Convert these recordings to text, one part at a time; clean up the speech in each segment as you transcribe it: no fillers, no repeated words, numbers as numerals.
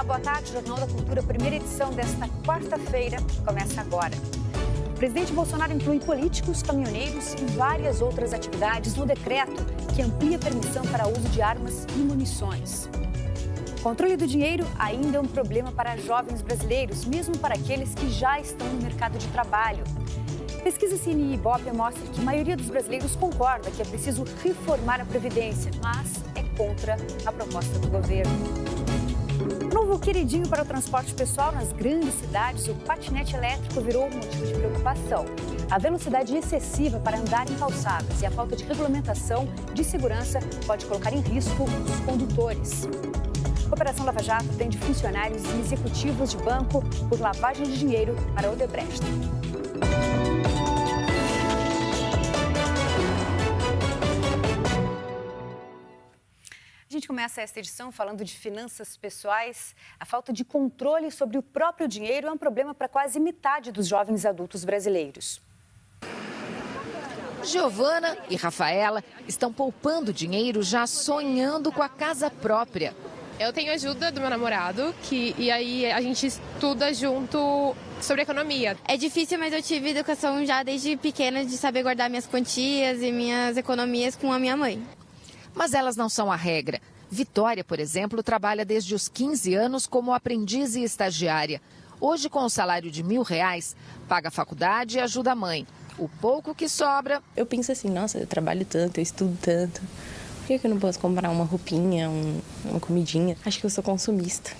boa tarde. Jornal da Cultura, primeira edição desta quarta-feira, começa agora. O presidente Bolsonaro inclui políticos, caminhoneiros e várias outras atividades no decreto que amplia a permissão para uso de armas e munições. O controle do dinheiro ainda é um problema para jovens brasileiros, mesmo para aqueles que já estão no mercado de trabalho. Pesquisa CNI e Ibope mostra que a maioria dos brasileiros concorda que é preciso reformar a Previdência, mas é contra a proposta do governo. Novo queridinho para o transporte pessoal nas grandes cidades, o patinete elétrico virou um motivo de preocupação. A velocidade excessiva para andar em calçadas e a falta de regulamentação de segurança pode colocar em risco os condutores. A Operação Lava Jato prende funcionários e executivos de banco por lavagem de dinheiro para Odebrecht. A gente começa esta edição falando de finanças pessoais. A falta de controle sobre o próprio dinheiro é um problema para quase metade dos jovens adultos brasileiros. Giovana e Rafaela estão poupando dinheiro já sonhando com a casa própria. Eu tenho ajuda do meu namorado, e aí a gente estuda junto sobre economia. É difícil, mas eu tive educação já desde pequena de saber guardar minhas quantias e minhas economias com a minha mãe. Mas elas não são a regra. Vitória, por exemplo, trabalha desde os 15 anos como aprendiz e estagiária. Hoje, com o salário de R$1.000, paga a faculdade e ajuda a mãe. O pouco que sobra... Eu penso assim, nossa, eu trabalho tanto, eu estudo tanto. Por que eu não posso comprar uma roupinha, uma comidinha? Acho que eu sou consumista.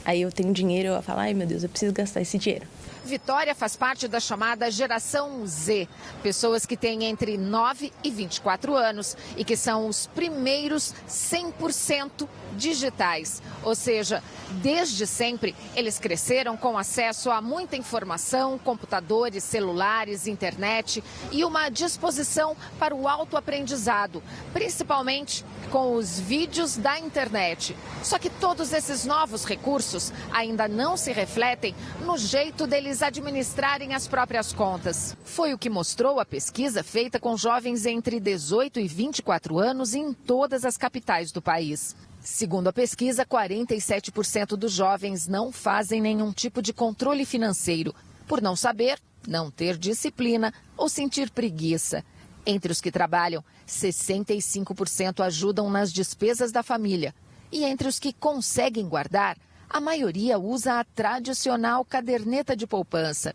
Aí eu tenho dinheiro, eu falo, ai meu Deus, eu preciso gastar esse dinheiro. Vitória faz parte da chamada geração Z, pessoas que têm entre 9 e 24 anos e que são os primeiros 100% digitais. Ou seja, desde sempre eles cresceram com acesso a muita informação, computadores, celulares, internet e uma disposição para o autoaprendizado, principalmente com os vídeos da internet. Só que todos esses novos recursos ainda não se refletem no jeito deles administrarem as próprias contas. Foi o que mostrou a pesquisa feita com jovens entre 18 e 24 anos em todas as capitais do país. Segundo a pesquisa, 47% dos jovens não fazem nenhum tipo de controle financeiro, por não saber, não ter disciplina ou sentir preguiça. Entre os que trabalham, 65% ajudam nas despesas da família. E entre os que conseguem guardar, a maioria usa a tradicional caderneta de poupança.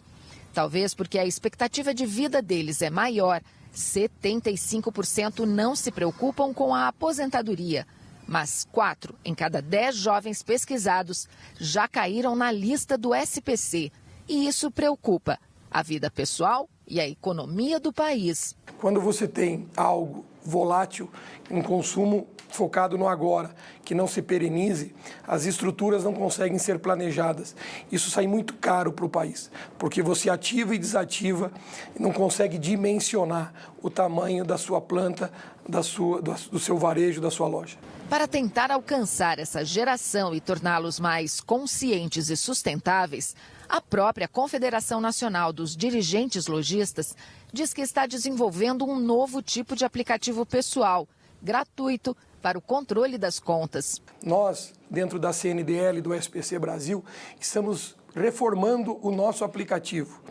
Talvez porque a expectativa de vida deles é maior, 75% não se preocupam com a aposentadoria. Mas 4 em cada 10 jovens pesquisados já caíram na lista do SPC. E isso preocupa a vida pessoal e a economia do país. Quando você tem algo volátil, um consumo focado no agora, que não se perenize, as estruturas não conseguem ser planejadas. Isso sai muito caro para o país, porque você ativa e desativa e não consegue dimensionar o tamanho da sua planta, do seu varejo, da sua loja. Para tentar alcançar essa geração e torná-los mais conscientes e sustentáveis, a própria Confederação Nacional dos Dirigentes Lojistas diz que está desenvolvendo um novo tipo de aplicativo pessoal, gratuito, para o controle das contas. Nós, dentro da CNDL e do SPC Brasil, estamos reformando o nosso aplicativo,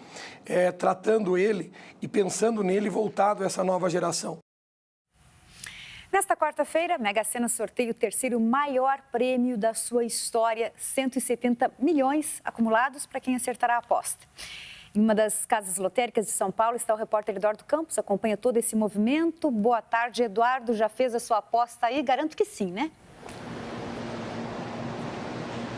tratando ele e pensando nele voltado a essa nova geração. Nesta quarta-feira, a Mega Sena sorteia o terceiro maior prêmio da sua história, 170 milhões acumulados para quem acertar a aposta. Em uma das casas lotéricas de São Paulo está o repórter Eduardo Campos, acompanha todo esse movimento. Boa tarde, Eduardo. Já fez a sua aposta aí? Garanto que sim, né?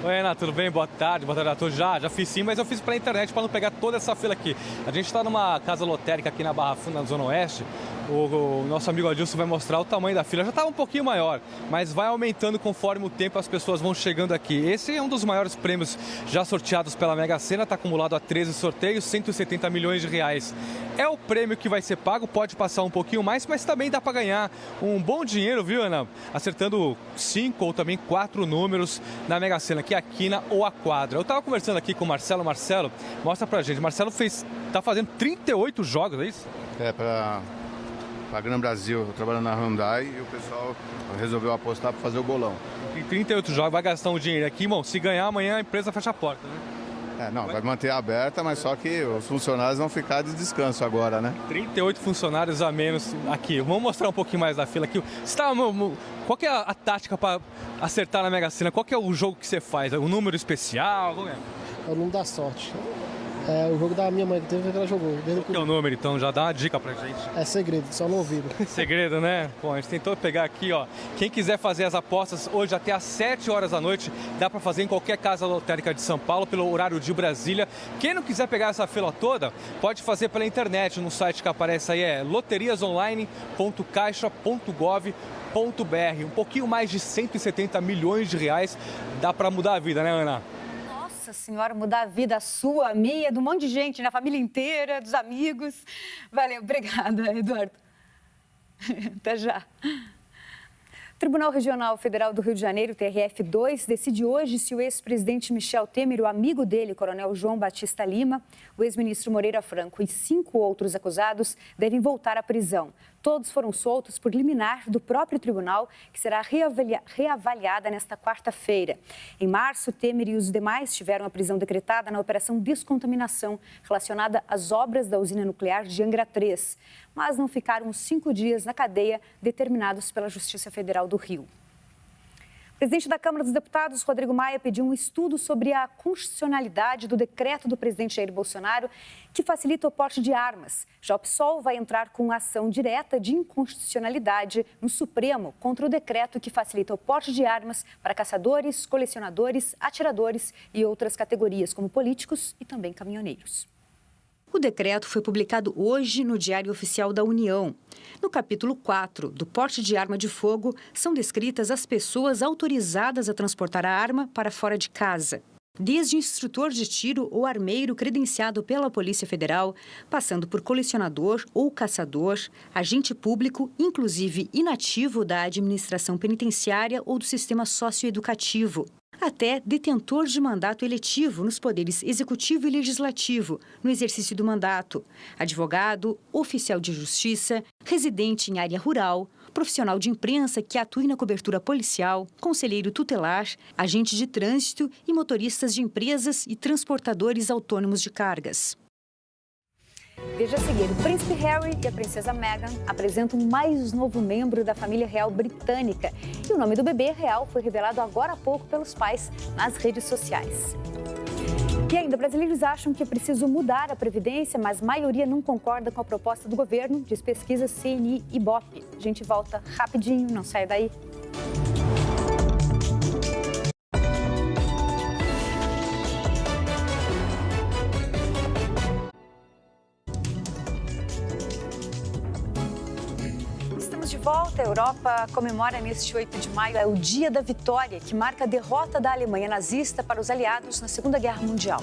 Oi, Ana, tudo bem? Boa tarde a todos. Já fiz sim, mas eu fiz pela internet para não pegar toda essa fila aqui. A gente está numa casa lotérica aqui na Barra Funda, na Zona Oeste. O nosso amigo Adilson vai mostrar o tamanho da fila. Já estava um pouquinho maior, mas vai aumentando conforme o tempo as pessoas vão chegando aqui. Esse é um dos maiores prêmios já sorteados pela Mega Sena, está acumulado a 13 sorteios, 170 milhões de reais. É o prêmio que vai ser pago, pode passar um pouquinho mais, mas também dá para ganhar um bom dinheiro, viu, Ana? Acertando 5 ou também 4 números na Mega Sena, que é a quina ou a quadra. Eu estava conversando aqui com o Marcelo. Marcelo, mostra pra gente. Marcelo está fazendo 38 jogos, é isso? Para Gran Brasil, eu trabalho na Hyundai e o pessoal resolveu apostar para fazer o bolão. 38 jogos, vai gastar um dinheiro aqui, irmão. Se ganhar amanhã, a empresa fecha a porta, né? Vai manter aberta, mas só que os funcionários vão ficar de descanso agora, né? 38 funcionários a menos aqui. Vamos mostrar um pouquinho mais da fila aqui. Qual que é a tática para acertar na Mega Sena? Qual que é o jogo que você faz? É um número especial? Como é? É o número da sorte. É o jogo da minha mãe que teve que ela jogou. Qual que é o número, então? Já dá uma dica pra gente. É segredo, só no ouvido. Segredo, né? Bom, a gente tentou pegar aqui, ó. Quem quiser fazer as apostas hoje até às 7 horas da noite, dá pra fazer em qualquer casa lotérica de São Paulo, pelo horário de Brasília. Quem não quiser pegar essa fila toda, pode fazer pela internet, no site que aparece aí, é loteriasonline.caixa.gov.br. Um pouquinho mais de 170 milhões de reais. Dá pra mudar a vida, né, Ana? Nossa senhora, mudar a vida sua, a minha, de um monte de gente, na família inteira, dos amigos. Valeu, obrigada, Eduardo. Até já. O Tribunal Regional Federal do Rio de Janeiro, TRF2, decide hoje se o ex-presidente Michel Temer, o amigo dele, coronel João Batista Lima, o ex-ministro Moreira Franco e 5 outros acusados devem voltar à prisão. Todos foram soltos por liminar do próprio tribunal, que será reavaliada nesta quarta-feira. Em março, Temer e os demais tiveram a prisão decretada na Operação Descontaminação, relacionada às obras da usina nuclear de Angra 3, mas não ficaram os 5 dias na cadeia determinados pela Justiça Federal do Rio. O presidente da Câmara dos Deputados, Rodrigo Maia, pediu um estudo sobre a constitucionalidade do decreto do presidente Jair Bolsonaro que facilita o porte de armas. Já o PSOL vai entrar com ação direta de inconstitucionalidade no Supremo contra o decreto que facilita o porte de armas para caçadores, colecionadores, atiradores e outras categorias, como políticos e também caminhoneiros. O decreto foi publicado hoje no Diário Oficial da União. No capítulo 4 do porte de arma de fogo, são descritas as pessoas autorizadas a transportar a arma para fora de casa. Desde instrutor de tiro ou armeiro credenciado pela Polícia Federal, passando por colecionador ou caçador, agente público, inclusive inativo da administração penitenciária ou do sistema socioeducativo, até detentor de mandato eletivo nos poderes executivo e legislativo, no exercício do mandato, advogado, oficial de justiça, residente em área rural, profissional de imprensa que atue na cobertura policial, conselheiro tutelar, agente de trânsito e motoristas de empresas e transportadores autônomos de cargas. Veja a seguir, o príncipe Harry e a princesa Meghan apresentam mais novo membro da família real britânica. E o nome do bebê real foi revelado agora há pouco pelos pais nas redes sociais. E ainda, brasileiros acham que é preciso mudar a Previdência, mas a maioria não concorda com a proposta do governo, diz pesquisa CNI e Ibope. A gente volta rapidinho, não sai daí. De volta, a Europa comemora neste 8 de maio o Dia da Vitória, que marca a derrota da Alemanha nazista para os aliados na Segunda Guerra Mundial.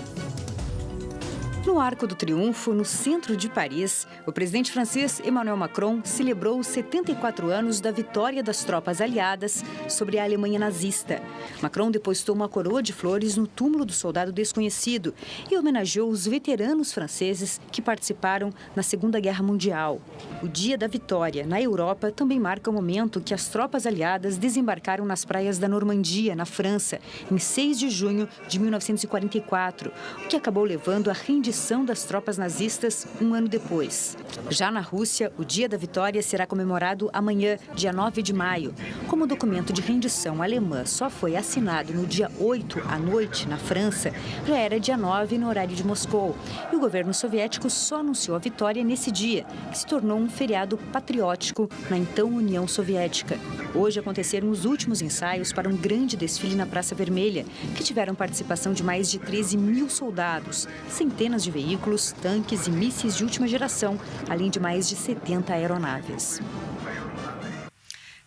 No Arco do Triunfo, no centro de Paris, o presidente francês Emmanuel Macron celebrou os 74 anos da vitória das tropas aliadas sobre a Alemanha nazista. Macron depositou uma coroa de flores no túmulo do soldado desconhecido e homenageou os veteranos franceses que participaram na Segunda Guerra Mundial. O Dia da Vitória, na Europa, também marca o momento que as tropas aliadas desembarcaram nas praias da Normandia, na França, em 6 de junho de 1944, o que acabou levando à rendição das tropas nazistas um ano depois. Já na Rússia, o Dia da Vitória será comemorado amanhã, dia 9 de maio. Como o documento de rendição alemã só foi assinado no dia 8 à noite, na França, já era dia 9 no horário de Moscou. E o governo soviético só anunciou a vitória nesse dia, que se tornou um feriado patriótico na então União Soviética. Hoje aconteceram os últimos ensaios para um grande desfile na Praça Vermelha, que tiveram participação de mais de 13 mil soldados, centenas de veículos, tanques e mísseis de última geração, além de mais de 70 aeronaves.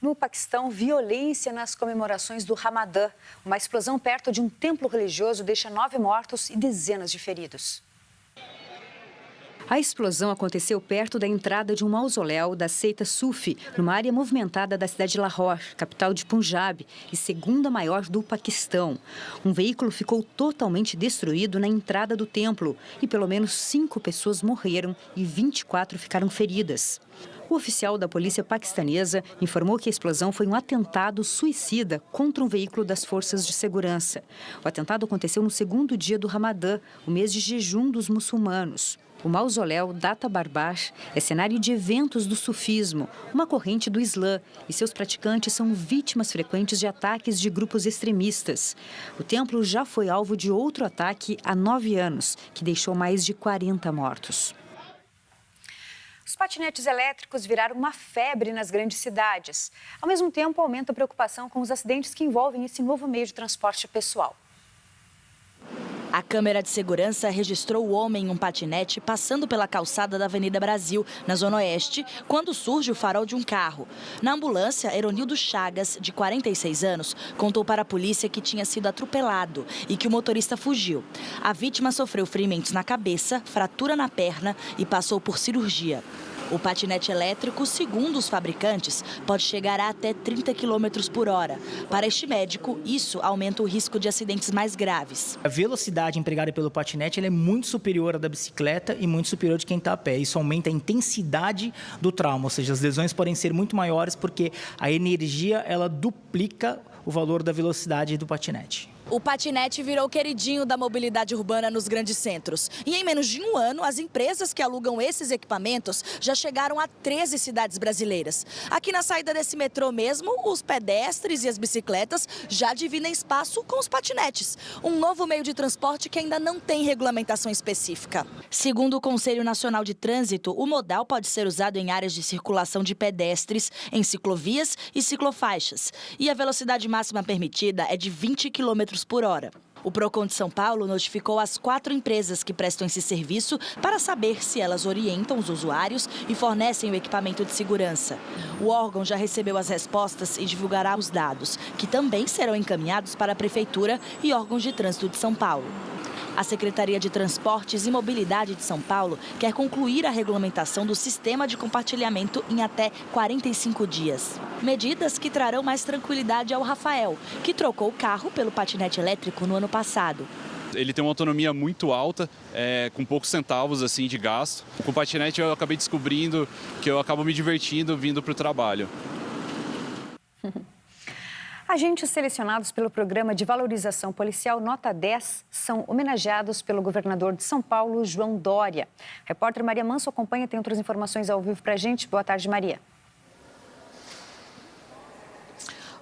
No Paquistão, violência nas comemorações do Ramadã. Uma explosão perto de um templo religioso deixa 9 mortos e dezenas de feridos. A explosão aconteceu perto da entrada de um mausoléu da seita Sufi, numa área movimentada da cidade de Lahore, capital de Punjab e segunda maior do Paquistão. Um veículo ficou totalmente destruído na entrada do templo e pelo menos 5 pessoas morreram e 24 ficaram feridas. O oficial da polícia paquistanesa informou que a explosão foi um atentado suicida contra um veículo das forças de segurança. O atentado aconteceu no segundo dia do Ramadã, o mês de jejum dos muçulmanos. O mausoléu Data Barbar é cenário de eventos do sufismo, uma corrente do Islã, e seus praticantes são vítimas frequentes de ataques de grupos extremistas. O templo já foi alvo de outro ataque há 9 anos, que deixou mais de 40 mortos. Os patinetes elétricos viraram uma febre nas grandes cidades. Ao mesmo tempo, aumenta a preocupação com os acidentes que envolvem esse novo meio de transporte pessoal. A câmera de segurança registrou o homem em um patinete passando pela calçada da Avenida Brasil, na Zona Oeste, quando surge o farol de um carro. Na ambulância, Eronildo Chagas, de 46 anos, contou para a polícia que tinha sido atropelado e que o motorista fugiu. A vítima sofreu ferimentos na cabeça, fratura na perna e passou por cirurgia. O patinete elétrico, segundo os fabricantes, pode chegar a até 30 km por hora. Para este médico, isso aumenta o risco de acidentes mais graves. A velocidade empregada pelo patinete ela é muito superior à da bicicleta e muito superior de quem está a pé. Isso aumenta a intensidade do trauma, ou seja, as lesões podem ser muito maiores porque a energia ela duplica o valor da velocidade do patinete. O patinete virou queridinho da mobilidade urbana nos grandes centros. E em menos de um ano, as empresas que alugam esses equipamentos já chegaram a 13 cidades brasileiras. Aqui na saída desse metrô mesmo, os pedestres e as bicicletas já dividem espaço com os patinetes. Um novo meio de transporte que ainda não tem regulamentação específica. Segundo o Conselho Nacional de Trânsito, o modal pode ser usado em áreas de circulação de pedestres, em ciclovias e ciclofaixas. E a velocidade máxima permitida é de 20 km por hora. O Procon de São Paulo notificou as 4 empresas que prestam esse serviço para saber se elas orientam os usuários e fornecem o equipamento de segurança. O órgão já recebeu as respostas e divulgará os dados, que também serão encaminhados para a Prefeitura e órgãos de trânsito de São Paulo. A Secretaria de Transportes e Mobilidade de São Paulo quer concluir a regulamentação do sistema de compartilhamento em até 45 dias. Medidas que trarão mais tranquilidade ao Rafael, que trocou o carro pelo patinete elétrico no ano passado. Ele tem uma autonomia muito alta, com poucos centavos assim, de gasto. Com o patinete eu acabei descobrindo que eu acabo me divertindo vindo para o trabalho. Agentes selecionados pelo Programa de Valorização Policial Nota 10 são homenageados pelo governador de São Paulo, João Dória. A repórter Maria Manso acompanha, tem outras informações ao vivo para a gente. Boa tarde, Maria.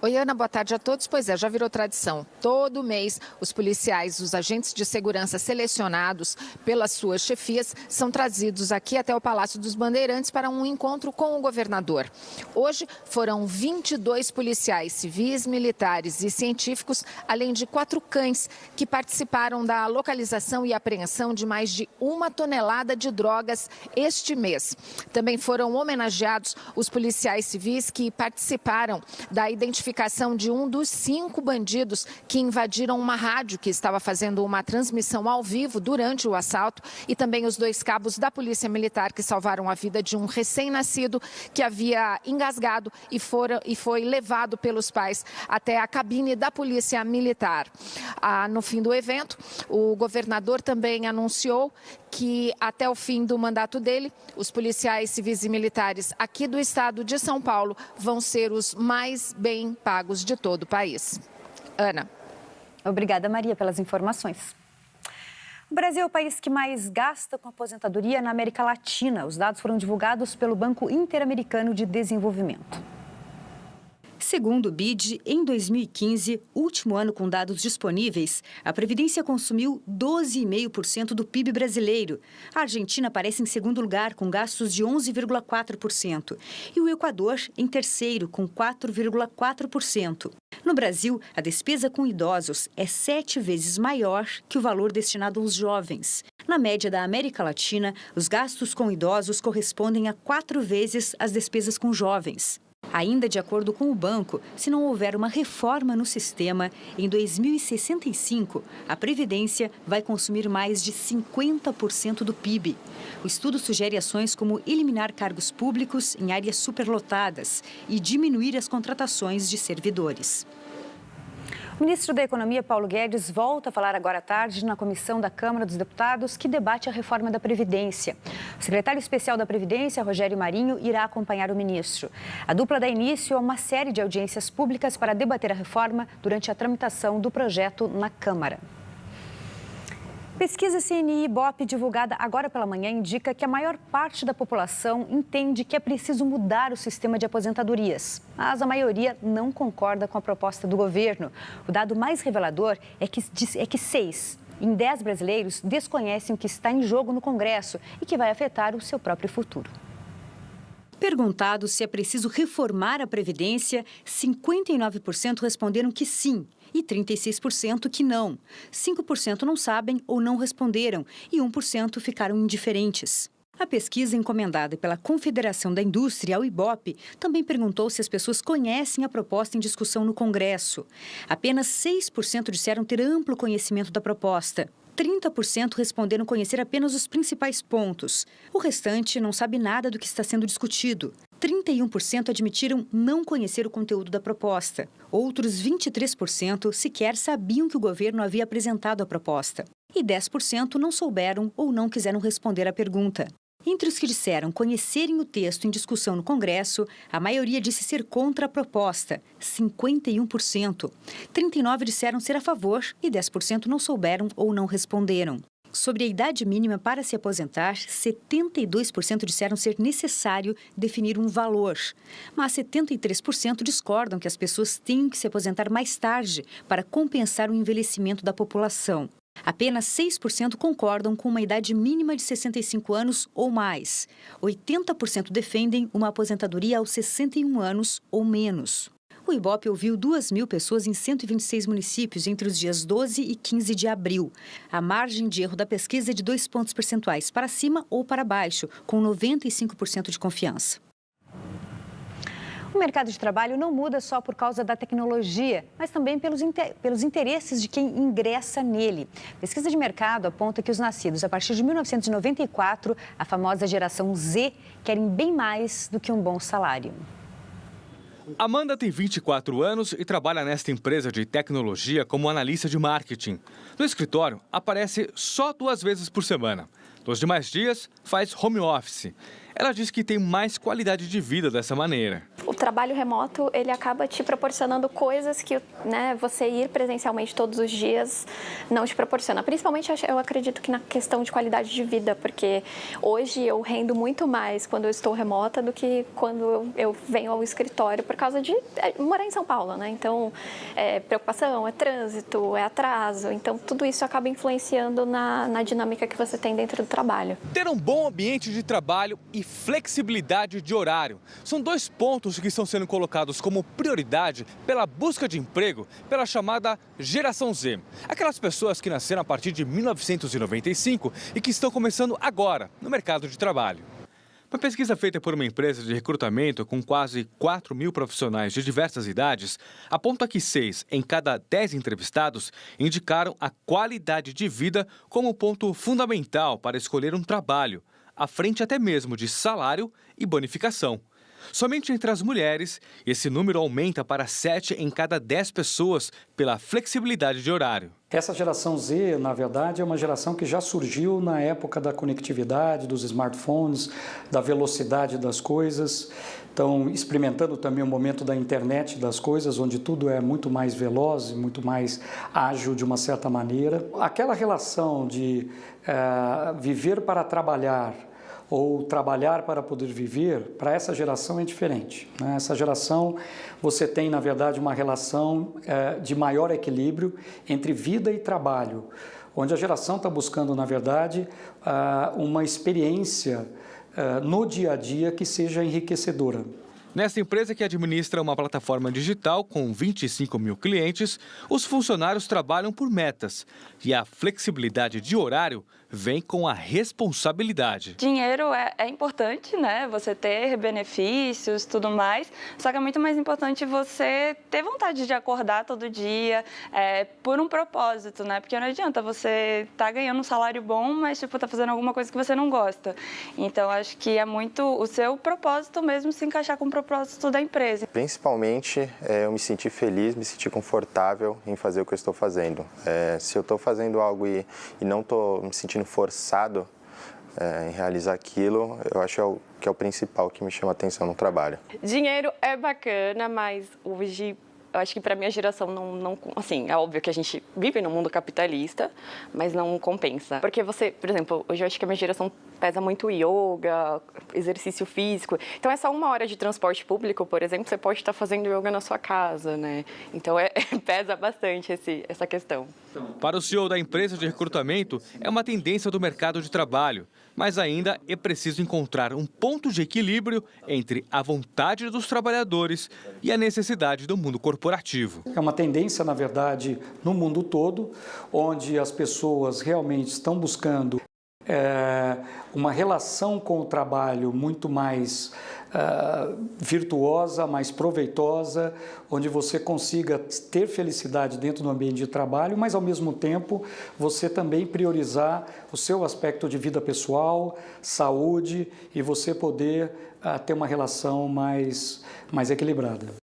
Oi, Ana, boa tarde a todos. Pois é, já virou tradição. Todo mês, os policiais, os agentes de segurança selecionados pelas suas chefias são trazidos aqui até o Palácio dos Bandeirantes para um encontro com o governador. Hoje foram 22 policiais civis, militares e científicos, além de 4 cães que participaram da localização e apreensão de mais de 1 tonelada de drogas este mês. Também foram homenageados os policiais civis que participaram da identificação de um dos 5 bandidos que invadiram uma rádio que estava fazendo uma transmissão ao vivo durante o assalto, e também os 2 cabos da Polícia Militar que salvaram a vida de um recém-nascido que havia engasgado e foi levado pelos pais até a cabine da Polícia Militar. No fim do evento, o governador também anunciou que até o fim do mandato dele, os policiais civis e militares aqui do estado de São Paulo vão ser os mais bem pagos de todo o país. Ana. Obrigada, Maria, pelas informações. O Brasil é o país que mais gasta com aposentadoria na América Latina. Os dados foram divulgados pelo Banco Interamericano de Desenvolvimento. Segundo o BID, em 2015, último ano com dados disponíveis, a Previdência consumiu 12,5% do PIB brasileiro. A Argentina aparece em segundo lugar, com gastos de 11,4%. E o Equador em terceiro, com 4,4%. No Brasil, a despesa com idosos é 7 vezes maior que o valor destinado aos jovens. Na média da América Latina, os gastos com idosos correspondem a 4 vezes as despesas com jovens. Ainda de acordo com o banco, se não houver uma reforma no sistema, em 2065, a Previdência vai consumir mais de 50% do PIB. O estudo sugere ações como eliminar cargos públicos em áreas superlotadas e diminuir as contratações de servidores. O ministro da Economia, Paulo Guedes, volta a falar agora à tarde na comissão da Câmara dos Deputados que debate a reforma da Previdência. O secretário especial da Previdência, Rogério Marinho, irá acompanhar o ministro. A dupla dá início a uma série de audiências públicas para debater a reforma durante a tramitação do projeto na Câmara. Pesquisa CNI-Ibope divulgada agora pela manhã indica que a maior parte da população entende que é preciso mudar o sistema de aposentadorias, mas a maioria não concorda com a proposta do governo. O dado mais revelador é que 6 em 10 brasileiros desconhecem o que está em jogo no Congresso e que vai afetar o seu próprio futuro. Perguntados se é preciso reformar a Previdência, 59% responderam que sim e 36% que não. 5% não sabem ou não responderam e 1% ficaram indiferentes. A pesquisa encomendada pela Confederação da Indústria, ao Ibope, também perguntou se as pessoas conhecem a proposta em discussão no Congresso. Apenas 6% disseram ter amplo conhecimento da proposta. 30% responderam conhecer apenas os principais pontos. O restante não sabe nada do que está sendo discutido. 31% admitiram não conhecer o conteúdo da proposta. Outros 23% sequer sabiam que o governo havia apresentado a proposta. E 10% não souberam ou não quiseram responder à pergunta. Entre os que disseram conhecerem o texto em discussão no Congresso, a maioria disse ser contra a proposta, 51%. 39% disseram ser a favor e 10% não souberam ou não responderam. Sobre a idade mínima para se aposentar, 72% disseram ser necessário definir um valor. Mas 73% discordam que as pessoas tenham que se aposentar mais tarde para compensar o envelhecimento da população. Apenas 6% concordam com uma idade mínima de 65 anos ou mais. 80% defendem uma aposentadoria aos 61 anos ou menos. O Ibope ouviu 2.000 pessoas em 126 municípios entre os dias 12 e 15 de abril. A margem de erro da pesquisa é de 2 pontos percentuais para cima ou para baixo, com 95% de confiança. O mercado de trabalho não muda só por causa da tecnologia, mas também pelos interesses de quem ingressa nele. Pesquisa de mercado aponta que os nascidos a partir de 1994, a famosa geração Z, querem bem mais do que um bom salário. Amanda tem 24 anos e trabalha nesta empresa de tecnologia como analista de marketing. No escritório, aparece só 2 vezes por semana. Nos demais dias, faz home office. Ela diz que tem mais qualidade de vida dessa maneira. O trabalho remoto, ele acaba te proporcionando coisas que, você ir presencialmente todos os dias não te proporciona. Principalmente, eu acredito que na questão de qualidade de vida, porque hoje eu rendo muito mais quando eu estou remota do que quando eu venho ao escritório por causa de morar em São Paulo, né? Então, preocupação, é trânsito, é atraso. Então, tudo isso acaba influenciando na dinâmica que você tem dentro do trabalho. Ter um bom ambiente de trabalho e flexibilidade de horário são 2 pontos que estão sendo colocados como prioridade pela busca de emprego pela chamada Geração Z. Aquelas pessoas que nasceram a partir de 1995 e que estão começando agora no mercado de trabalho. Uma pesquisa feita por uma empresa de recrutamento com quase 4.000 profissionais de diversas idades aponta que 6 em cada 10 entrevistados indicaram a qualidade de vida como ponto fundamental para escolher um trabalho, à frente até mesmo de salário e bonificação. Somente entre as mulheres, esse número aumenta para 7 em cada 10 pessoas pela flexibilidade de horário. Essa geração Z, na verdade, é uma geração que já surgiu na época da conectividade, dos smartphones, da velocidade das coisas. Estão experimentando também o momento da internet das coisas, onde tudo é muito mais veloz, muito mais ágil de uma certa maneira. Aquela relação de viver para trabalhar, ou trabalhar para poder viver, para essa geração é diferente. Né? Essa geração, você tem, na verdade, uma relação de maior equilíbrio entre vida e trabalho, onde a geração está buscando, na verdade, uma experiência no dia a dia que seja enriquecedora. Nessa empresa que administra uma plataforma digital com 25 mil clientes, os funcionários trabalham por metas e a flexibilidade de horário vem com a responsabilidade. Dinheiro é importante, né? Você ter benefícios, tudo mais, só que é muito mais importante você ter vontade de acordar todo dia por um propósito, né? Porque não adianta você estar ganhando um salário bom, mas tipo, tá fazendo alguma coisa que você não gosta. Então, acho que é muito o seu propósito mesmo se encaixar com o propósito da empresa. Principalmente, eu me senti feliz, me senti confortável em fazer o que eu estou fazendo. Se eu estou fazendo algo e não estou me sentindo forçado em realizar aquilo, eu acho que é o principal que me chama a atenção no trabalho. Dinheiro é bacana, mas hoje eu acho que para minha geração não, assim, é óbvio que a gente vive num mundo capitalista, mas não compensa. Porque você, por exemplo, hoje eu acho que a minha geração pesa muito yoga, exercício físico. Então é só 1 hora de transporte público, por exemplo, você pode estar fazendo yoga na sua casa, né? Então pesa bastante essa questão. Para o CEO da empresa de recrutamento, é uma tendência do mercado de trabalho, mas ainda é preciso encontrar um ponto de equilíbrio entre a vontade dos trabalhadores e a necessidade do mundo corporativo. É uma tendência, na verdade, no mundo todo, onde as pessoas realmente estão buscando uma relação com o trabalho muito mais virtuosa, mais proveitosa, onde você consiga ter felicidade dentro do ambiente de trabalho, mas ao mesmo tempo você também priorizar o seu aspecto de vida pessoal, saúde e você poder ter uma relação mais equilibrada.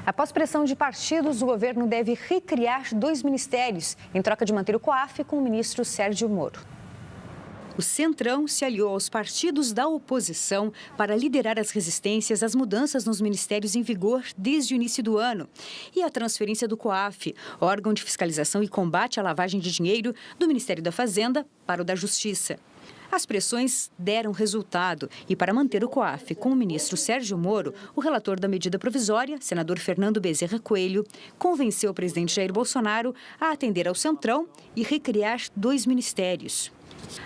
Após pressão de partidos, o governo deve recriar 2 ministérios, em troca de manter o COAF com o ministro Sérgio Moro. O Centrão se aliou aos partidos da oposição para liderar as resistências às mudanças nos ministérios em vigor desde o início do ano e a transferência do COAF, órgão de fiscalização e combate à lavagem de dinheiro, do Ministério da Fazenda para o da Justiça. As pressões deram resultado e, para manter o COAF com o ministro Sérgio Moro, o relator da medida provisória, senador Fernando Bezerra Coelho, convenceu o presidente Jair Bolsonaro a atender ao Centrão e recriar 2 ministérios.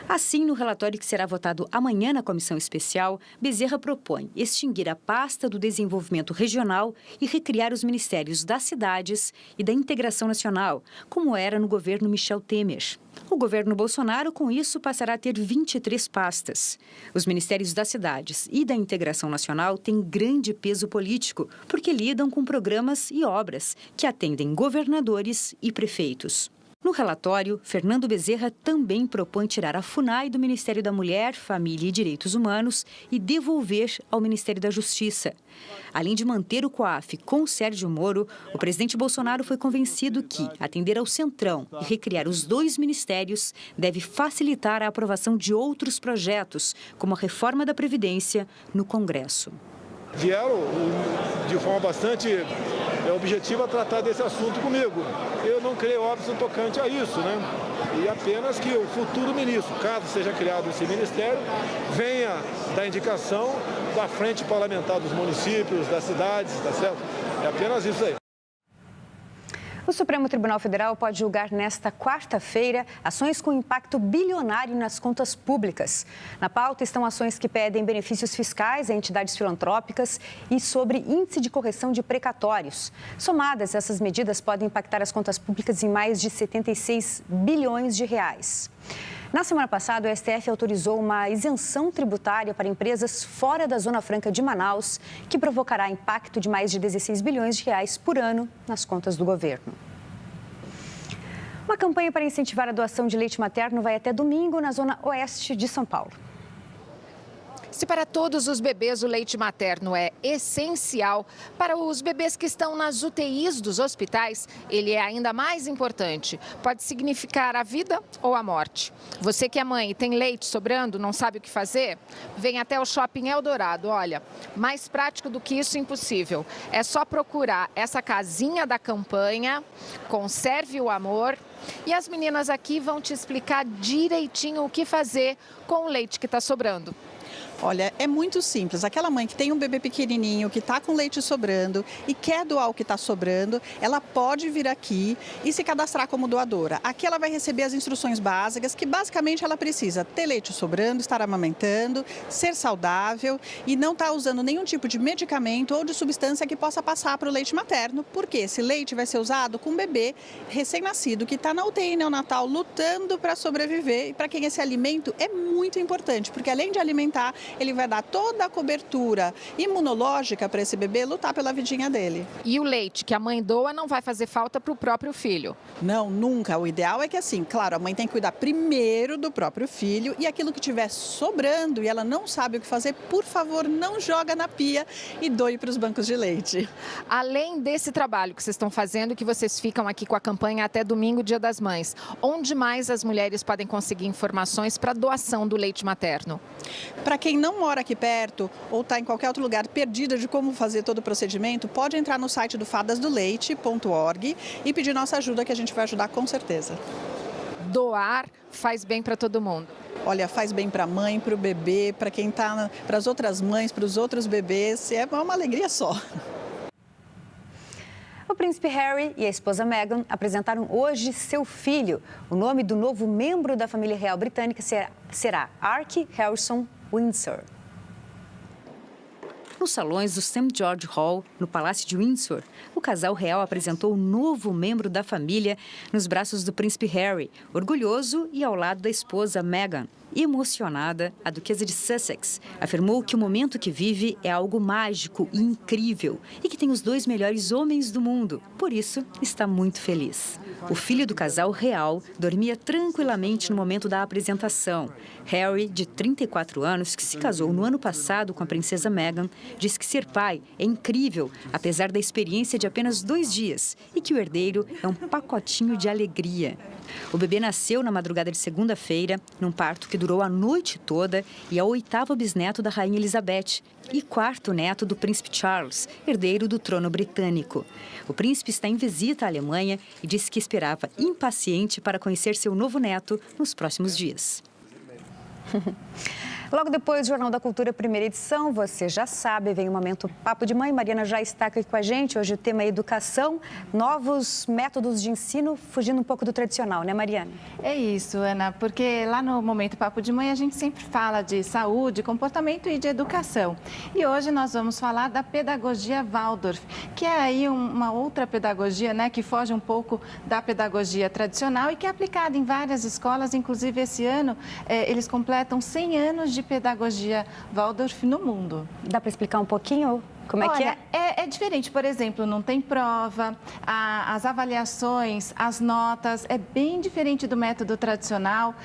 Assim, no relatório que será votado amanhã na comissão especial, Bezerra propõe extinguir a pasta do desenvolvimento regional e recriar os ministérios das cidades e da integração nacional, como era no governo Michel Temer. O governo Bolsonaro, com isso, passará a ter 23 pastas. Os ministérios das cidades e da integração nacional têm grande peso político, porque lidam com programas e obras que atendem governadores e prefeitos. No relatório, Fernando Bezerra também propõe tirar a FUNAI do Ministério da Mulher, Família e Direitos Humanos e devolver ao Ministério da Justiça. Além de manter o COAF com Sérgio Moro, o presidente Bolsonaro foi convencido que atender ao Centrão e recriar os 2 ministérios deve facilitar a aprovação de outros projetos, como a reforma da Previdência, no Congresso. Vieram de forma bastante objetiva a tratar desse assunto comigo. Eu não creio óbvio tocante a isso, né? E apenas que o futuro ministro, caso seja criado esse ministério, venha da indicação da frente parlamentar dos municípios, das cidades, tá certo? É apenas isso aí. O Supremo Tribunal Federal pode julgar nesta quarta-feira ações com impacto bilionário nas contas públicas. Na pauta estão ações que pedem benefícios fiscais a entidades filantrópicas e sobre índice de correção de precatórios. Somadas, essas medidas podem impactar as contas públicas em mais de 76 bilhões de reais. Na semana passada, o STF autorizou uma isenção tributária para empresas fora da Zona Franca de Manaus, que provocará impacto de mais de 16 bilhões de reais por ano nas contas do governo. Uma campanha para incentivar a doação de leite materno vai até domingo na Zona Oeste de São Paulo. Se para todos os bebês o leite materno é essencial, para os bebês que estão nas UTIs dos hospitais, ele é ainda mais importante. Pode significar a vida ou a morte. Você que é mãe e tem leite sobrando, não sabe o que fazer? Vem até o Shopping Eldorado. Olha, mais prático do que isso, impossível. É só procurar essa casinha da campanha, Conserve o Amor, e as meninas aqui vão te explicar direitinho o que fazer com o leite que está sobrando. Olha, é muito simples. Aquela mãe que tem um bebê pequenininho, que está com leite sobrando e quer doar o que está sobrando, ela pode vir aqui e se cadastrar como doadora. Aqui ela vai receber as instruções básicas, que basicamente ela precisa ter leite sobrando, estar amamentando, ser saudável e não estar usando nenhum tipo de medicamento ou de substância que possa passar para o leite materno, porque esse leite vai ser usado com um bebê recém-nascido que está na UTI neonatal lutando para sobreviver e para quem esse alimento é muito importante, porque além de alimentar, ele vai dar toda a cobertura imunológica para esse bebê lutar pela vidinha dele. E o leite que a mãe doa não vai fazer falta para o próprio filho? Não, nunca. O ideal é que assim, claro, a mãe tem que cuidar primeiro do próprio filho e aquilo que estiver sobrando e ela não sabe o que fazer, por favor, não joga na pia e doe para os bancos de leite. Além desse trabalho que vocês estão fazendo, que vocês ficam aqui com a campanha até domingo, Dia das Mães, onde mais as mulheres podem conseguir informações para doação do leite materno? Para quem não mora aqui perto ou está em qualquer outro lugar perdida de como fazer todo o procedimento, pode entrar no site do fadasdoleite.org e pedir nossa ajuda, que a gente vai ajudar com certeza. Doar faz bem para todo mundo. Olha, faz bem para a mãe, para o bebê, para quem está, para as outras mães, para os outros bebês, é uma alegria só. O príncipe Harry e a esposa Meghan apresentaram hoje seu filho. O nome do novo membro da família real britânica será Archie Harrison Windsor. Nos salões do St. George Hall, no Palácio de Windsor, o casal real apresentou o novo membro da família nos braços do príncipe Harry, orgulhoso e ao lado da esposa Meghan. Emocionada, a duquesa de Sussex afirmou que o momento que vive é algo mágico e incrível e que tem os dois melhores homens do mundo. Por isso, está muito feliz. O filho do casal real dormia tranquilamente no momento da apresentação. Harry, de 34 anos, que se casou no ano passado com a princesa Meghan, diz que ser pai é incrível, apesar da experiência de apenas 2 dias, e que o herdeiro é um pacotinho de alegria. O bebê nasceu na madrugada de segunda-feira, num parto que durou a noite toda, e é o 8º bisneto da rainha Elizabeth e 4º neto do príncipe Charles, herdeiro do trono britânico. O príncipe está em visita à Alemanha e disse que esperava impaciente para conhecer seu novo neto nos próximos dias. Logo depois do Jornal da Cultura, primeira edição, você já sabe, vem o momento Papo de Mãe. Mariana já está aqui com a gente. Hoje o tema é educação, novos métodos de ensino, fugindo um pouco do tradicional, né, Mariana? É isso, Ana, porque lá no momento Papo de Mãe a gente sempre fala de saúde, comportamento e de educação. E hoje nós vamos falar da pedagogia Waldorf, que é aí uma outra pedagogia, né, que foge um pouco da pedagogia tradicional e que é aplicada em várias escolas. Inclusive, esse ano, eles completam 100 anos de pedagogia Waldorf no mundo. Dá para explicar um pouquinho como é que é? É diferente, por exemplo, não tem prova, as avaliações, as notas, é bem diferente do método tradicional,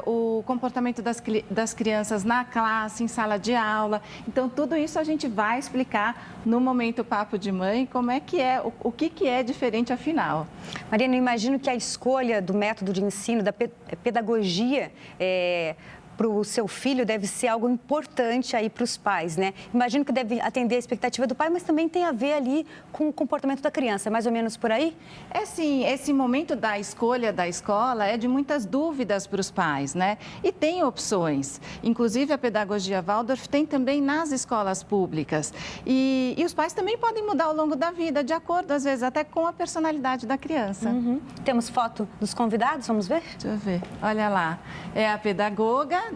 o comportamento das crianças na classe, em sala de aula. Então, tudo isso a gente vai explicar no momento Papo de Mãe, como é que é, o que é diferente afinal. Mariana, eu imagino que a escolha do método de ensino, da pedagogia, para o seu filho deve ser algo importante aí para os pais, né? Imagino que deve atender a expectativa do pai, mas também tem a ver ali com o comportamento da criança, mais ou menos por aí? É sim, esse momento da escolha da escola é de muitas dúvidas para os pais, né? E tem opções. Inclusive, a pedagogia Waldorf tem também nas escolas públicas. E os pais também podem mudar ao longo da vida, de acordo, às vezes, até com a personalidade da criança. Temos foto dos convidados, vamos ver? Deixa eu ver. Olha lá, é a pedagoga,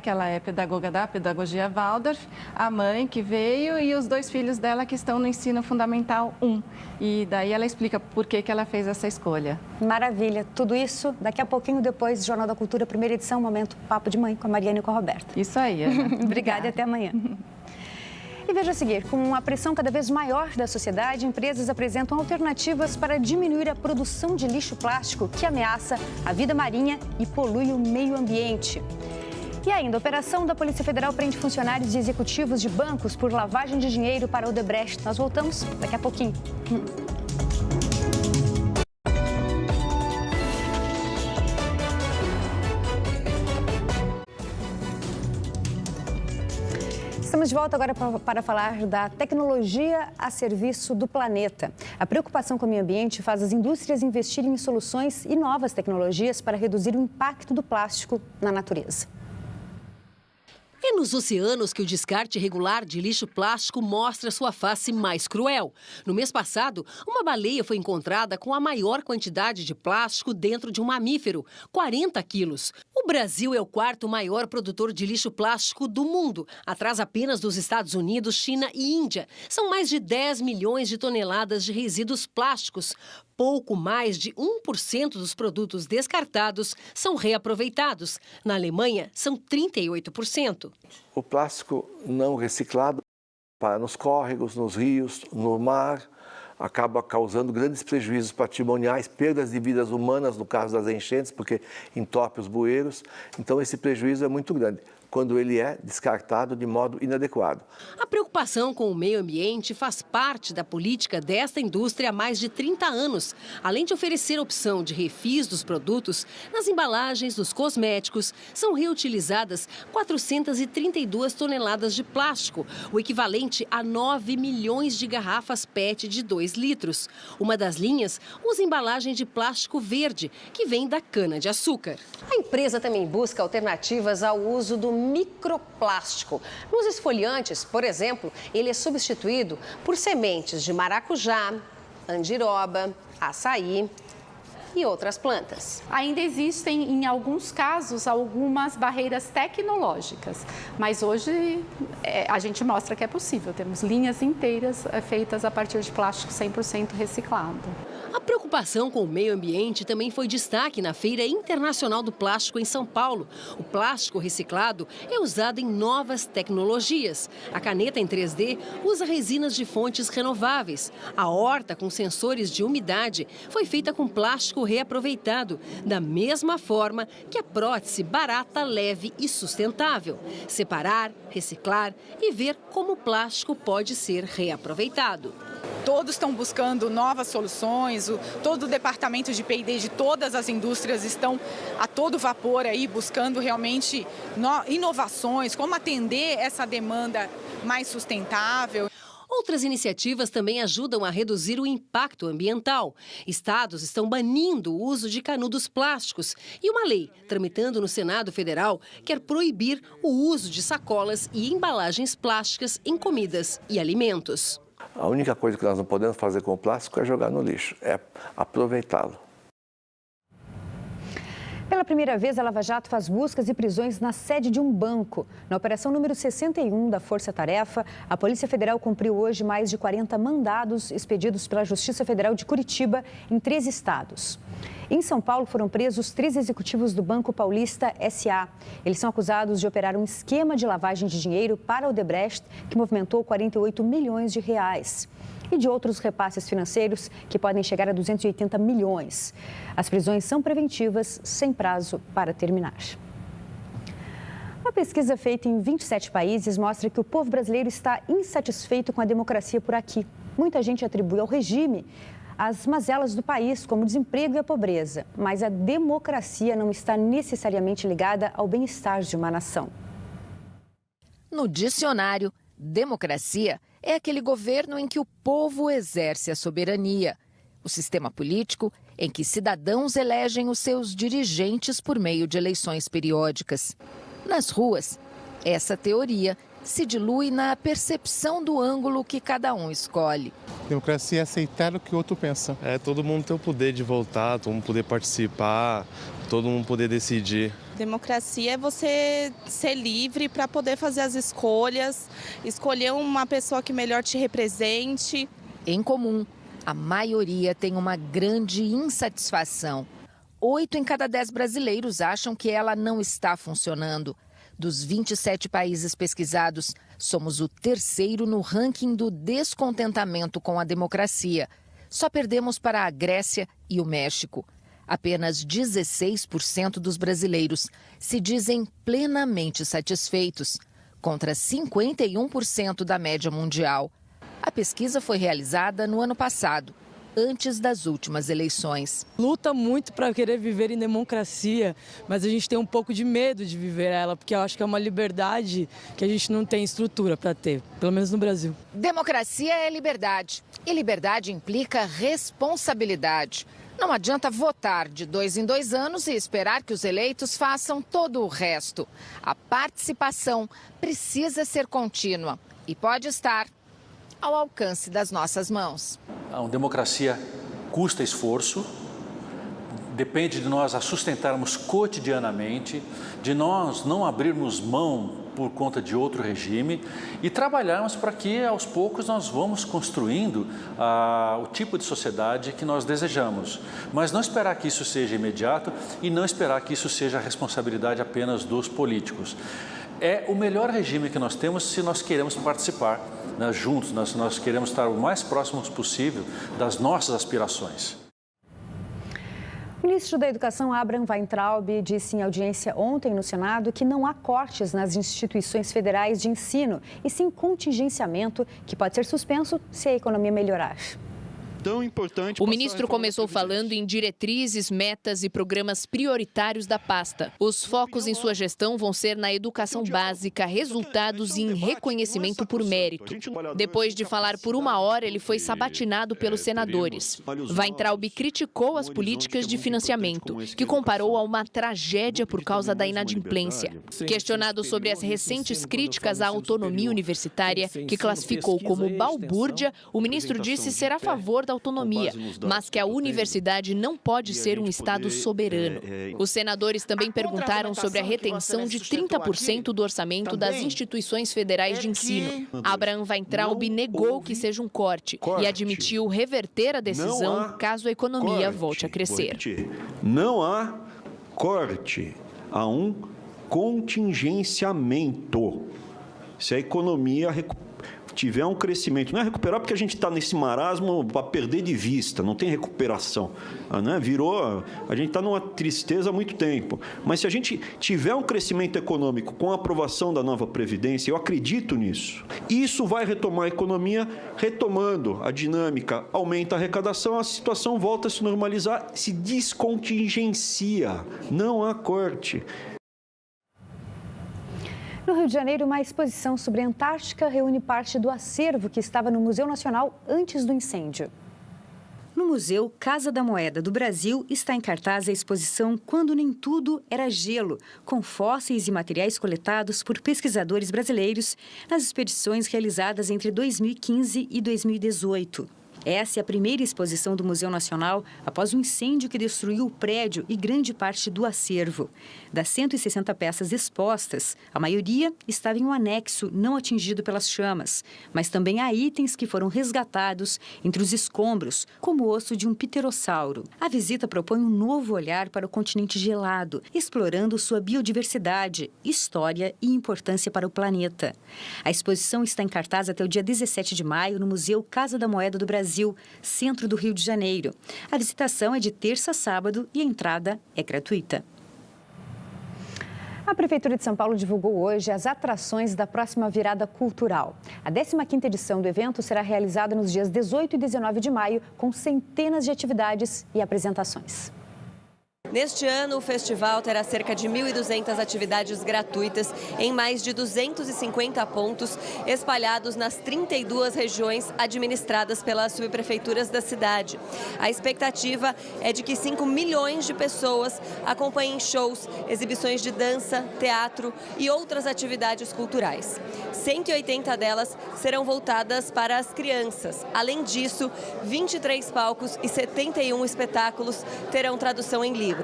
que ela é pedagoga da pedagogia Waldorf, a mãe que veio e os 2 filhos dela que estão no ensino fundamental 1. E daí ela explica por que ela fez essa escolha. Maravilha. Tudo isso daqui a pouquinho depois do Jornal da Cultura, primeira edição, momento Papo de Mãe com a Mariana e com a Roberta. Isso aí, Ana. Obrigada e até amanhã. E veja a seguir, com a pressão cada vez maior da sociedade, empresas apresentam alternativas para diminuir a produção de lixo plástico que ameaça a vida marinha e polui o meio ambiente. E ainda, a operação da Polícia Federal prende funcionários e executivos de bancos por lavagem de dinheiro para Odebrecht. Nós voltamos daqui a pouquinho. Estamos de volta agora para falar da tecnologia a serviço do planeta. A preocupação com o meio ambiente faz as indústrias investirem em soluções e novas tecnologias para reduzir o impacto do plástico na natureza. É nos oceanos que o descarte irregular de lixo plástico mostra sua face mais cruel. No mês passado, uma baleia foi encontrada com a maior quantidade de plástico dentro de um mamífero, 40 quilos. O Brasil é o quarto maior produtor de lixo plástico do mundo, atrás apenas dos Estados Unidos, China e Índia. São mais de 10 milhões de toneladas de resíduos plásticos. Pouco mais de 1% dos produtos descartados são reaproveitados. Na Alemanha, são 38%. O plástico não reciclado para nos córregos, nos rios, no mar, acaba causando grandes prejuízos patrimoniais, perdas de vidas humanas no caso das enchentes, porque entope os bueiros. Então esse prejuízo é muito grande quando ele é descartado de modo inadequado. A preocupação com o meio ambiente faz parte da política desta indústria há mais de 30 anos. Além de oferecer opção de refis dos produtos, nas embalagens dos cosméticos são reutilizadas 432 toneladas de plástico, o equivalente a 9 milhões de garrafas PET de 2 litros. Uma das linhas usa embalagem de plástico verde, que vem da cana-de-açúcar. A empresa também busca alternativas ao uso do microplástico. Nos esfoliantes, por exemplo, ele é substituído por sementes de maracujá, andiroba, açaí e outras plantas. Ainda existem, em alguns casos, algumas barreiras tecnológicas, mas hoje a gente mostra que é possível. Temos linhas inteiras feitas a partir de plástico 100% reciclado. A preocupação com o meio ambiente também foi destaque na Feira Internacional do Plástico em São Paulo. O plástico reciclado é usado em novas tecnologias. A caneta em 3D usa resinas de fontes renováveis. A horta com sensores de umidade foi feita com plástico reaproveitado, da mesma forma que a prótese barata, leve e sustentável. Separar, reciclar e ver como o plástico pode ser reaproveitado. Todos estão buscando novas soluções, todo o departamento de P&D de todas as indústrias estão a todo vapor aí buscando realmente inovações, como atender essa demanda mais sustentável. Outras iniciativas também ajudam a reduzir o impacto ambiental. Estados estão banindo o uso de canudos plásticos e uma lei tramitando no Senado Federal quer proibir o uso de sacolas e embalagens plásticas em comidas e alimentos. A única coisa que nós não podemos fazer com o plástico é jogar no lixo, é aproveitá-lo. Pela primeira vez, a Lava Jato faz buscas e prisões na sede de um banco. Na operação número 61 da Força Tarefa, a Polícia Federal cumpriu hoje mais de 40 mandados expedidos pela Justiça Federal de Curitiba em 3 estados. Em São Paulo, foram presos 3 executivos do Banco Paulista S.A. Eles são acusados de operar um esquema de lavagem de dinheiro para o Odebrecht, que movimentou 48 milhões de reais. E de outros repasses financeiros que podem chegar a 280 milhões. As prisões são preventivas, sem prazo para terminar. Uma pesquisa feita em 27 países mostra que o povo brasileiro está insatisfeito com a democracia por aqui. Muita gente atribui ao regime as mazelas do país, como o desemprego e a pobreza. Mas a democracia não está necessariamente ligada ao bem-estar de uma nação. No dicionário, democracia é aquele governo em que o povo exerce a soberania. O sistema político em que cidadãos elegem os seus dirigentes por meio de eleições periódicas. Nas ruas, essa teoria se dilui na percepção do ângulo que cada um escolhe. Democracia é aceitar o que o outro pensa. É todo mundo ter o poder de votar, todo mundo poder participar, todo mundo poder decidir. Democracia é você ser livre para poder fazer as escolhas, escolher uma pessoa que melhor te represente. Em comum, a maioria tem uma grande insatisfação. 8 em cada 10 brasileiros acham que ela não está funcionando. Dos 27 países pesquisados, somos o 3º no ranking do descontentamento com a democracia. Só perdemos para a Grécia e o México. Apenas 16% dos brasileiros se dizem plenamente satisfeitos, contra 51% da média mundial. A pesquisa foi realizada no ano passado, antes das últimas eleições. Luta muito para querer viver em democracia, mas a gente tem um pouco de medo de viver ela, porque eu acho que é uma liberdade que a gente não tem estrutura para ter, pelo menos no Brasil. Democracia é liberdade, e liberdade implica responsabilidade. Não adianta votar de 2 em 2 anos e esperar que os eleitos façam todo o resto. A participação precisa ser contínua e pode estar ao alcance das nossas mãos. A democracia custa esforço, depende de nós a sustentarmos cotidianamente, de nós não abrirmos mão por conta de outro regime e trabalharmos para que aos poucos nós vamos construindo o tipo de sociedade que nós desejamos. Mas não esperar que isso seja imediato e não esperar que isso seja a responsabilidade apenas dos políticos. É o melhor regime que nós temos se nós queremos participar, né, juntos, nós queremos estar o mais próximos possível das nossas aspirações. O ministro da Educação, Abraham Weintraub, disse em audiência ontem no Senado que não há cortes nas instituições federais de ensino, e sim contingenciamento que pode ser suspenso se a economia melhorar. O ministro começou falando em diretrizes, metas e programas prioritários da pasta. Os focos em sua gestão vão ser na educação básica, resultados e em reconhecimento por mérito. Depois de falar por 1 hora, ele foi sabatinado pelos senadores. Weintraub criticou as políticas de financiamento, que comparou a uma tragédia por causa da inadimplência. Questionado sobre as recentes críticas à autonomia universitária, que classificou como balbúrdia, o ministro disse ser a favor da autonomia, mas que a universidade não pode ser um Estado soberano. Os senadores também perguntaram sobre a retenção de 30% do orçamento das instituições federais de ensino. Abraham Weintraub negou que seja um corte e admitiu reverter a decisão caso a economia volte a crescer. Não há corte, há um contingenciamento. Se a economia tiver um crescimento, não é recuperar porque a gente está nesse marasmo para perder de vista, não tem recuperação, né? A gente está numa tristeza há muito tempo, mas se a gente tiver um crescimento econômico com a aprovação da nova Previdência, eu acredito nisso, isso vai retomar a economia, retomando a dinâmica, aumenta a arrecadação, a situação volta a se normalizar, se descontingencia, não há corte. No Rio de Janeiro, uma exposição sobre a Antártica reúne parte do acervo que estava no Museu Nacional antes do incêndio. No Museu Casa da Moeda do Brasil está em cartaz a exposição Quando Nem Tudo Era Gelo, com fósseis e materiais coletados por pesquisadores brasileiros nas expedições realizadas entre 2015 e 2018. Essa é a primeira exposição do Museu Nacional após o incêndio que destruiu o prédio e grande parte do acervo. Das 160 peças expostas, a maioria estava em um anexo não atingido pelas chamas, mas também há itens que foram resgatados entre os escombros, como o osso de um pterossauro. A visita propõe um novo olhar para o continente gelado, explorando sua biodiversidade, história e importância para o planeta. A exposição está em cartaz até o dia 17 de maio no Museu Casa da Moeda do Brasil, centro do Rio de Janeiro. A visitação é de terça a sábado e a entrada é gratuita. A Prefeitura de São Paulo divulgou hoje as atrações da próxima virada cultural. A 15ª edição do evento será realizada nos dias 18 e 19 de maio, com centenas de atividades e apresentações. Neste ano, o festival terá cerca de 1.200 atividades gratuitas em mais de 250 pontos espalhados nas 32 regiões administradas pelas subprefeituras da cidade. A expectativa é de que 5 milhões de pessoas acompanhem shows, exibições de dança, teatro e outras atividades culturais. 180 delas serão voltadas para as crianças. Além disso, 23 palcos e 71 espetáculos terão tradução em Libras.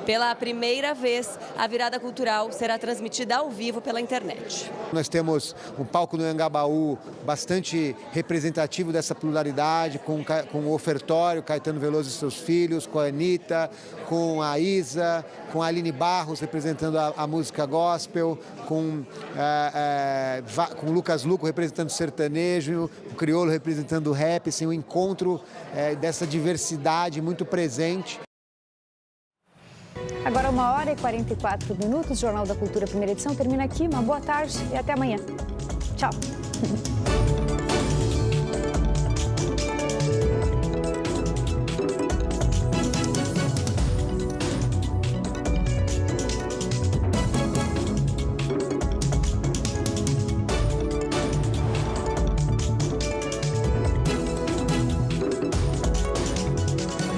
Pela primeira vez, a virada cultural será transmitida ao vivo pela internet. Nós temos um palco no Anhangabaú bastante representativo dessa pluralidade, com o ofertório Caetano Veloso e seus filhos, com a Anitta, com a Isa, com a Aline Barros representando a música gospel, com o Lucas Luco representando o sertanejo, o Criolo representando o rap, assim, um encontro dessa diversidade muito presente. Agora 1h44. O Jornal da Cultura, primeira edição, termina aqui. Uma boa tarde e até amanhã. Tchau.